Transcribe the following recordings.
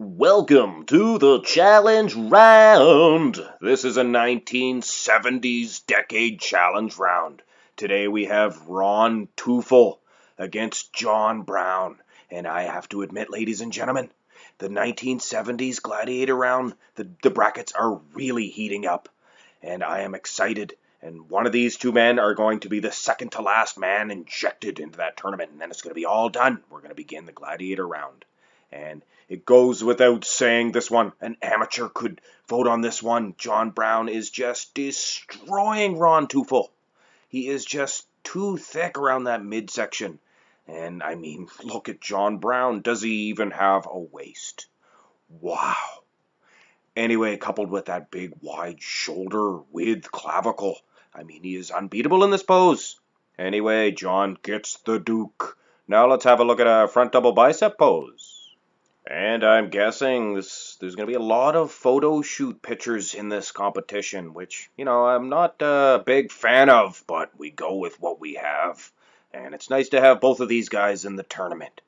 Welcome to the challenge round. This is a 1970s decade challenge round. Today we have Ron Teufel against John Brown. And I have to admit, ladies and gentlemen, the 1970s Gladiator round, the brackets are really heating up. And I am excited. And one of these two men are going to be the second to last man injected into that tournament. And then it's going to be all done. We're going to begin the Gladiator round. And it goes without saying, this one, an amateur could vote on this one. John Brown is just destroying Ron Teufel. He is just too thick around that midsection. And I mean, look at John Brown. Does he even have a waist? Wow. Anyway, coupled with that big wide shoulder with clavicle, I mean, he is unbeatable in this pose. Anyway, John gets the Duke. Now let's have a look at a front double bicep pose. And I'm guessing there's going to be a lot of photo shoot pictures in this competition, which, I'm not a big fan of, but we go with what we have. And it's nice to have both of these guys in the tournament.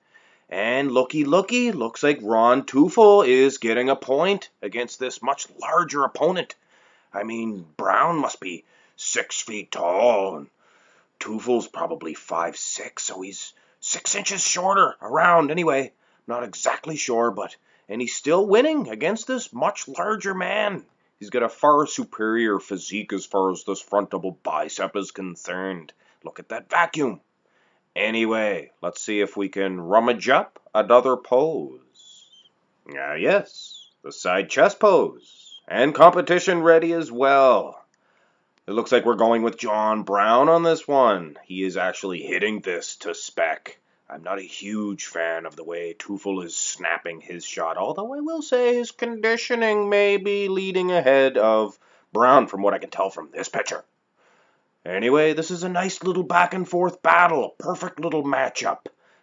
And looky, looks like Ron Teufel is getting a point against this much larger opponent. I mean, Brown must be 6 feet tall, and Teufel's probably 5'6", so he's 6 inches shorter around anyway. Not exactly sure, and he's still winning against this much larger man. He's got a far superior physique as far as this front double bicep is concerned. Look at that vacuum. Anyway, let's see if we can rummage up another pose. Yes, the side chest pose. And competition ready as well. It looks like we're going with John Brown on this one. He is actually hitting this to spec. I'm not a huge fan of the way Teufel is snapping his shot, although I will say his conditioning may be leading ahead of Brown from what I can tell from this picture. Anyway, this is a nice little back and forth battle, perfect little matchup.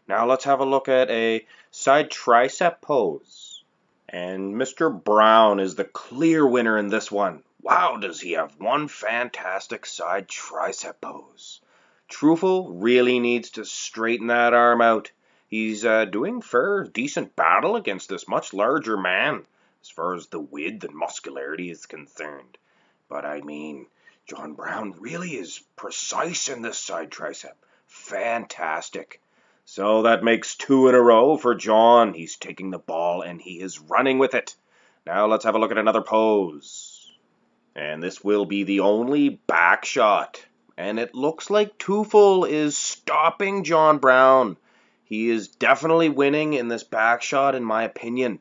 Now let's have a look at a side tricep pose. And Mr. Brown is the clear winner in this one. Wow, does he have one fantastic side tricep pose. Teufel really needs to straighten that arm out. He's doing fair, decent battle against this much larger man, as far as the width and muscularity is concerned. But I mean, John Brown really is precise in this side tricep. Fantastic. So that makes 2 in a row for John. He's taking the ball and he is running with it. Now let's have a look at another pose. And this will be the only back shot. And it looks like Teufel is stopping John Brown. He is definitely winning in this back shot, in my opinion.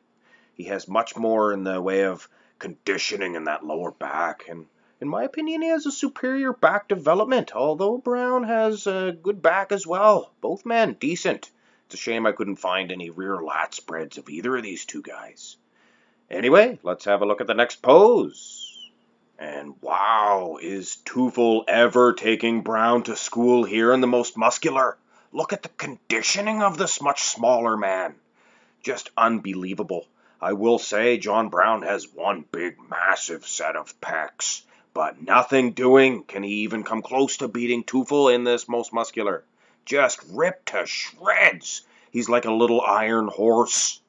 He has much more in the way of conditioning in that lower back. And in my opinion, he has a superior back development, although Brown has a good back as well. Both men, decent. It's a shame I couldn't find any rear lat spreads of either of these two guys. Anyway, let's have a look at the next pose. And wow, is Teufel ever taking Brown to school here in the most muscular? Look at the conditioning of this much smaller man. Just unbelievable. I will say John Brown has one big, massive set of pecs, but nothing doing can he even come close to beating Teufel in this most muscular. Just ripped to shreds. He's like a little iron horse.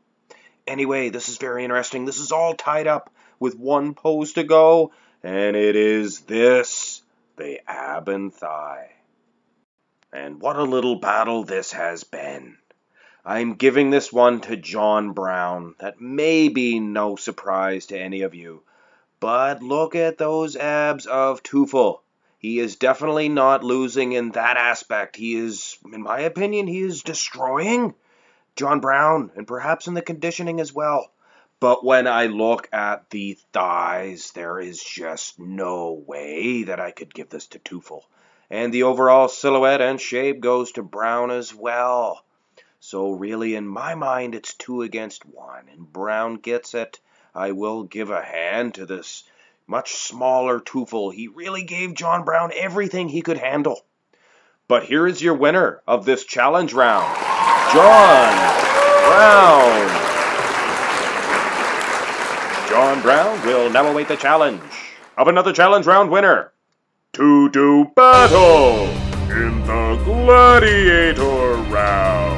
Anyway, this is very interesting. This is all tied up with one pose to go. And it is this, the ab and thigh. And what a little battle this has been. I'm giving this one to John Brown. That may be no surprise to any of you. But look at those abs of Teufel. He is definitely not losing in that aspect. He is, in my opinion, he is destroying John Brown, and perhaps in the conditioning as well. But when I look at the thighs, there is just no way that I could give this to Teufel. And the overall silhouette and shape goes to Brown as well. So really, in my mind, it's 2 against 1. And Brown gets it. I will give a hand to this much smaller Teufel. He really gave John Brown everything he could handle. But here is your winner of this challenge round, John Brown. John Brown will now await the challenge of another challenge round winner to do battle in the Gladiator Round.